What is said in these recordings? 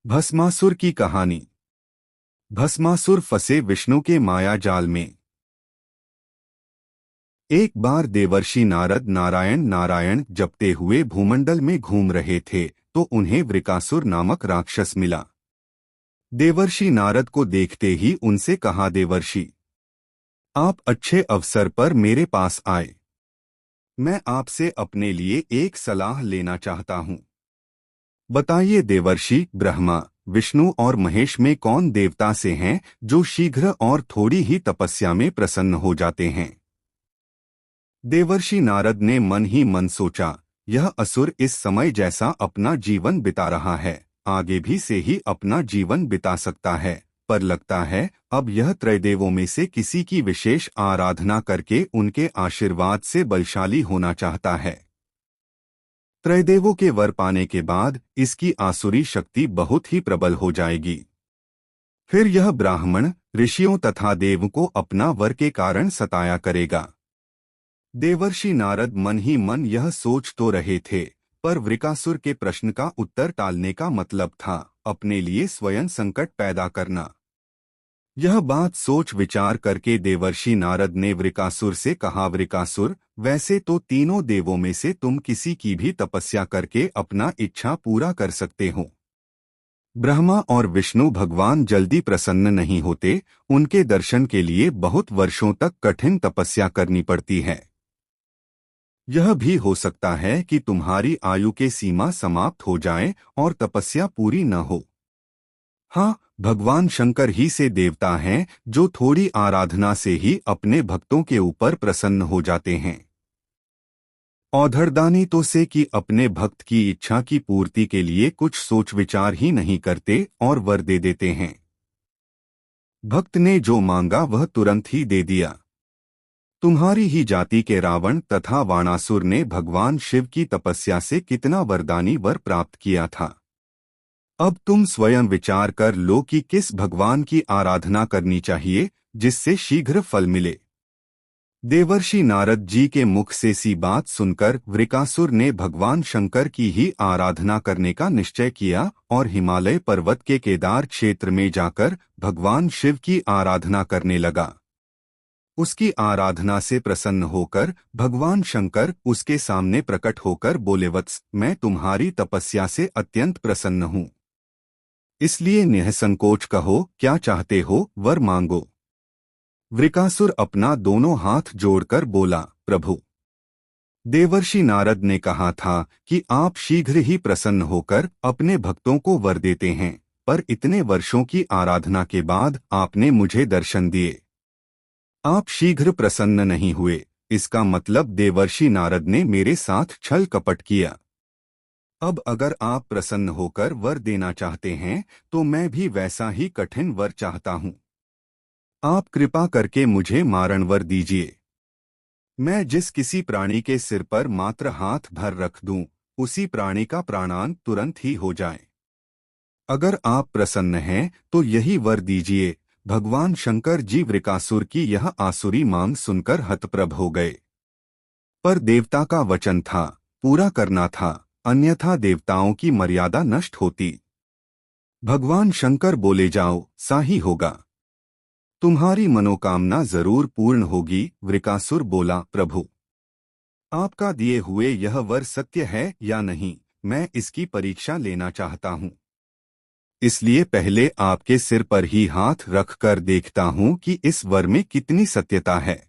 भस्मासुर की कहानी। भस्मासुर फंसे विष्णु के माया जाल में। एक बार देवर्षि नारद नारायण नारायण जपते हुए भूमंडल में घूम रहे थे तो उन्हें वृकासुर नामक राक्षस मिला। देवर्षि नारद को देखते ही उनसे कहा, देवर्षि, आप अच्छे अवसर पर मेरे पास आए। मैं आपसे अपने लिए एक सलाह लेना चाहता हूँ। बताइए देवर्षि, ब्रह्मा, विष्णु और महेश में कौन देवता से हैं जो शीघ्र और थोड़ी ही तपस्या में प्रसन्न हो जाते हैं? देवर्षि नारद ने मन ही मन सोचा, यह असुर इस समय जैसा अपना जीवन बिता रहा है, आगे भी से ही अपना जीवन बिता सकता है, पर लगता है अब यह त्रैदेवों में से किसी की विशेष आराधना करके उनके आशीर्वाद से बलशाली होना चाहता है। त्रैदेवों के वर पाने के बाद इसकी आसुरी शक्ति बहुत ही प्रबल हो जाएगी। फिर यह ब्राह्मण, ऋषियों तथा देव को अपना वर के कारण सताया करेगा। देवर्षि नारद मन ही मन यह सोच तो रहे थे, पर वृकासुर के प्रश्न का उत्तर टालने का मतलब था अपने लिए स्वयं संकट पैदा करना। यह बात सोच विचार करके देवर्षि नारद ने वृकासुर से कहा, वृकासुर, वैसे तो तीनों देवों में से तुम किसी की भी तपस्या करके अपना इच्छा पूरा कर सकते हो। ब्रह्मा और विष्णु भगवान जल्दी प्रसन्न नहीं होते, उनके दर्शन के लिए बहुत वर्षों तक कठिन तपस्या करनी पड़ती है। यह भी हो सकता है कि तुम्हारी आयु के सीमा समाप्त हो जाए और तपस्या पूरी न हो। हाँ, भगवान शंकर ही से देवता हैं जो थोड़ी आराधना से ही अपने भक्तों के ऊपर प्रसन्न हो जाते हैं। औधड़दानी तो से कि अपने भक्त की इच्छा की पूर्ति के लिए कुछ सोच विचार ही नहीं करते और वर दे देते हैं। भक्त ने जो मांगा वह तुरंत ही दे दिया। तुम्हारी ही जाति के रावण तथा वाणासुर ने भगवान शिव की तपस्या से कितना वरदानी वर प्राप्त किया था। अब तुम स्वयं विचार कर लो कि किस भगवान की आराधना करनी चाहिए जिससे शीघ्र फल मिले। देवर्षि नारद जी के मुख से सी बात सुनकर वृकासुर ने भगवान शंकर की ही आराधना करने का निश्चय किया और हिमालय पर्वत के केदार क्षेत्र में जाकर भगवान शिव की आराधना करने लगा। उसकी आराधना से प्रसन्न होकर भगवान शंकर उसके सामने प्रकट होकर बोले, वत्स, मैं तुम्हारी तपस्या से अत्यंत प्रसन्न हूँ, इसलिए निःसंकोच कहो क्या चाहते हो, वर मांगो। वृकासुर अपना दोनों हाथ जोड़कर बोला, प्रभु। देवर्षि नारद ने कहा था कि आप शीघ्र ही प्रसन्न होकर अपने भक्तों को वर देते हैं, पर इतने वर्षों की आराधना के बाद आपने मुझे दर्शन दिए, आप शीघ्र प्रसन्न नहीं हुए, इसका मतलब देवर्षि नारद ने मेरे साथ छल कपट किया। अब अगर आप प्रसन्न होकर वर देना चाहते हैं तो मैं भी वैसा ही कठिन वर चाहता हूँ। आप कृपा करके मुझे मारण वर दीजिए। मैं जिस किसी प्राणी के सिर पर मात्र हाथ भर रख दूं, उसी प्राणी का प्राणांत तुरंत ही हो जाए। अगर आप प्रसन्न हैं तो यही वर दीजिए। भगवान शंकर जी वृकासुर की यह आसुरी मांग सुनकर हतप्रभ हो गए। पर देवता का वचन था, पूरा करना था, अन्यथा देवताओं की मर्यादा नष्ट होती। भगवान शंकर बोले, जाओ, सा ही होगा, तुम्हारी मनोकामना जरूर पूर्ण होगी। वृकासुर बोला, प्रभु, आपका दिए हुए यह वर सत्य है या नहीं, मैं इसकी परीक्षा लेना चाहता हूँ। इसलिए पहले आपके सिर पर ही हाथ रखकर देखता हूँ कि इस वर में कितनी सत्यता है।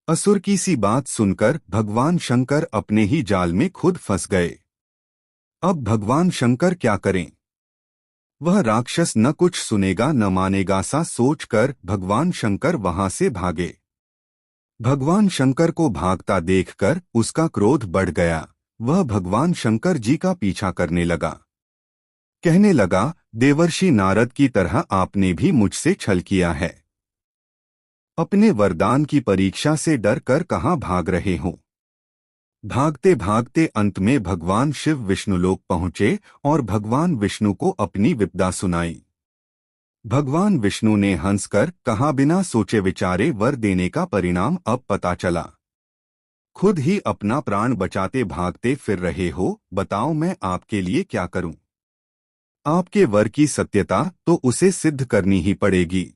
असुर की सी बात सुनकर भगवान शंकर अपने ही जाल में खुद फंस गए। अब भगवान शंकर क्या करें? वह राक्षस न कुछ सुनेगा न मानेगा सा सोचकर भगवान शंकर वहां से भागे। भगवान शंकर को भागता देखकर उसका क्रोध बढ़ गया। वह भगवान शंकर जी का पीछा करने लगा। कहने लगा, देवर्षि नारद की तरह आपने भी मुझसे छल किया है। अपने वरदान की परीक्षा से डर कर कहाँ भाग रहे हो? भागते भागते अंत में भगवान शिव विष्णुलोक पहुँचे और भगवान विष्णु को अपनी विपदा सुनाई। भगवान विष्णु ने हंसकर कहा, बिना सोचे विचारे वर देने का परिणाम अब पता चला। खुद ही अपना प्राण बचाते भागते फिर रहे हो, बताओ मैं आपके लिए क्या करूं? आपके वर की सत्यता तो उसे सिद्ध करनी ही पड़ेगी।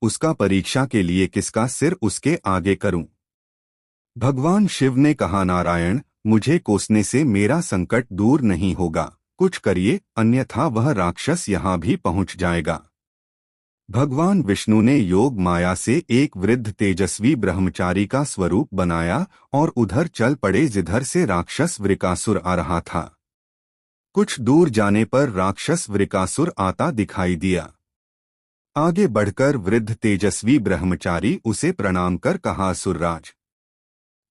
उसका परीक्षा के लिए किसका सिर उसके आगे करूं? भगवान शिव ने कहा, नारायण, मुझे कोसने से मेरा संकट दूर नहीं होगा, कुछ करिए, अन्यथा वह राक्षस यहाँ भी पहुंच जाएगा। भगवान विष्णु ने योग माया से एक वृद्ध तेजस्वी ब्रह्मचारी का स्वरूप बनाया और उधर चल पड़े जिधर से राक्षस वृकासुर आ रहा था। कुछ दूर जाने पर राक्षस वृकासुर आता दिखाई दिया। आगे बढ़कर वृद्ध तेजस्वी ब्रह्मचारी उसे प्रणाम कर कहा, असुरराज,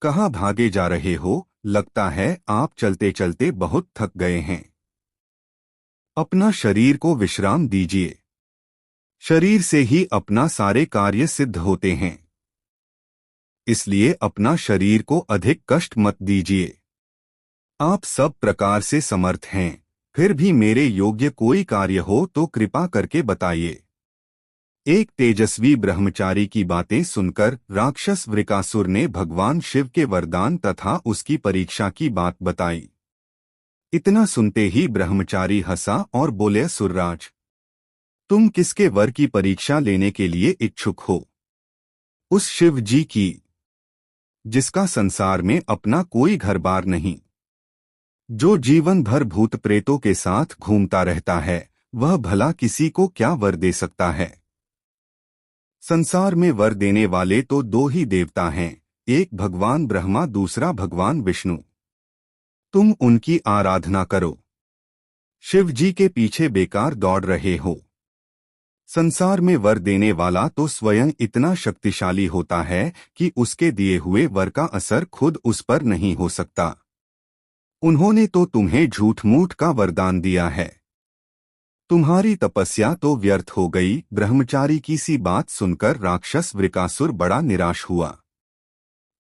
कहाँ भागे जा रहे हो? लगता है आप चलते चलते बहुत थक गए हैं। अपना शरीर को विश्राम दीजिए। शरीर से ही अपना सारे कार्य सिद्ध होते हैं, इसलिए अपना शरीर को अधिक कष्ट मत दीजिए। आप सब प्रकार से समर्थ हैं, फिर भी मेरे योग्य कोई कार्य हो तो कृपा करके बताइए। एक तेजस्वी ब्रह्मचारी की बातें सुनकर राक्षस वृकासुर ने भगवान शिव के वरदान तथा उसकी परीक्षा की बात बताई। इतना सुनते ही ब्रह्मचारी हंसा और बोले, असुरराज, तुम किसके वर की परीक्षा लेने के लिए इच्छुक हो? उस शिव जी की, जिसका संसार में अपना कोई घर बार नहीं, जो जीवन भर भूत प्रेतों के साथ घूमता रहता है, वह भला किसी को क्या वर दे सकता है? संसार में वर देने वाले तो दो ही देवता हैं, एक भगवान ब्रह्मा, दूसरा भगवान विष्णु। तुम उनकी आराधना करो। शिव जी के पीछे बेकार दौड़ रहे हो। संसार में वर देने वाला तो स्वयं इतना शक्तिशाली होता है कि उसके दिए हुए वर का असर खुद उस पर नहीं हो सकता। उन्होंने तो तुम्हें झूठ मूठ का वरदान दिया है। तुम्हारी तपस्या तो व्यर्थ हो गई। ब्रह्मचारी की सी बात सुनकर राक्षस वृकासुर बड़ा निराश हुआ।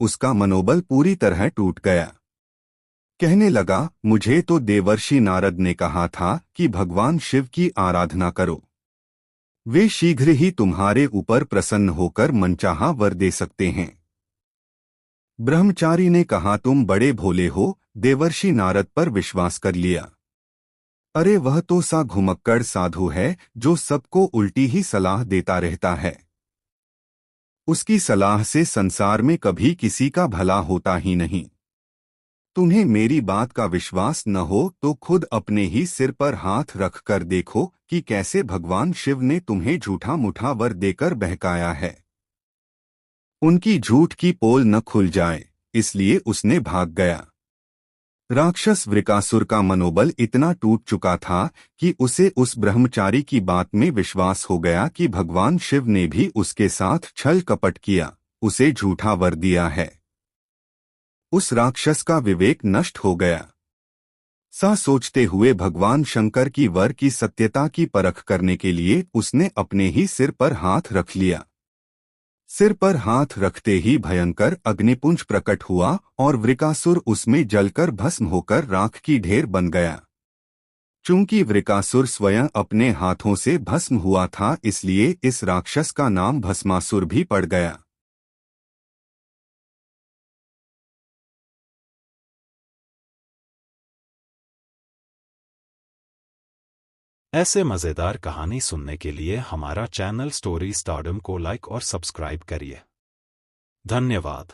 उसका मनोबल पूरी तरह टूट गया। कहने लगा, मुझे तो देवर्षि नारद ने कहा था कि भगवान शिव की आराधना करो। वे शीघ्र ही तुम्हारे ऊपर प्रसन्न होकर मनचाहा वर दे सकते हैं। ब्रह्मचारी ने कहा, तुम बड़े भोले हो, देवर्षि नारद पर विश्वास कर लिया। अरे वह तो सा घुमक्कड़ साधु है जो सबको उल्टी ही सलाह देता रहता है। उसकी सलाह से संसार में कभी किसी का भला होता ही नहीं। तुम्हें मेरी बात का विश्वास न हो तो खुद अपने ही सिर पर हाथ रख कर देखो कि कैसे भगवान शिव ने तुम्हें झूठा मुठा वर देकर बहकाया है। उनकी झूठ की पोल न खुल जाए, इसलिए उसने भाग गया। राक्षस वृकासुर का मनोबल इतना टूट चुका था कि उसे उस ब्रह्मचारी की बात में विश्वास हो गया कि भगवान शिव ने भी उसके साथ छल कपट किया, उसे झूठा वर दिया है। उस राक्षस का विवेक नष्ट हो गया। सा सोचते हुए भगवान शंकर की वर की सत्यता की परख करने के लिए उसने अपने ही सिर पर हाथ रख लिया। सिर पर हाथ रखते ही भयंकर अग्निपुंज प्रकट हुआ और वृकासुर उसमें जलकर भस्म होकर राख की ढेर बन गया। चूंकि वृकासुर स्वयं अपने हाथों से भस्म हुआ था, इसलिए इस राक्षस का नाम भस्मासुर भी पड़ गया। ऐसे मजेदार कहानी सुनने के लिए हमारा चैनल स्टोरी स्टारडम को लाइक और सब्सक्राइब करिए। धन्यवाद।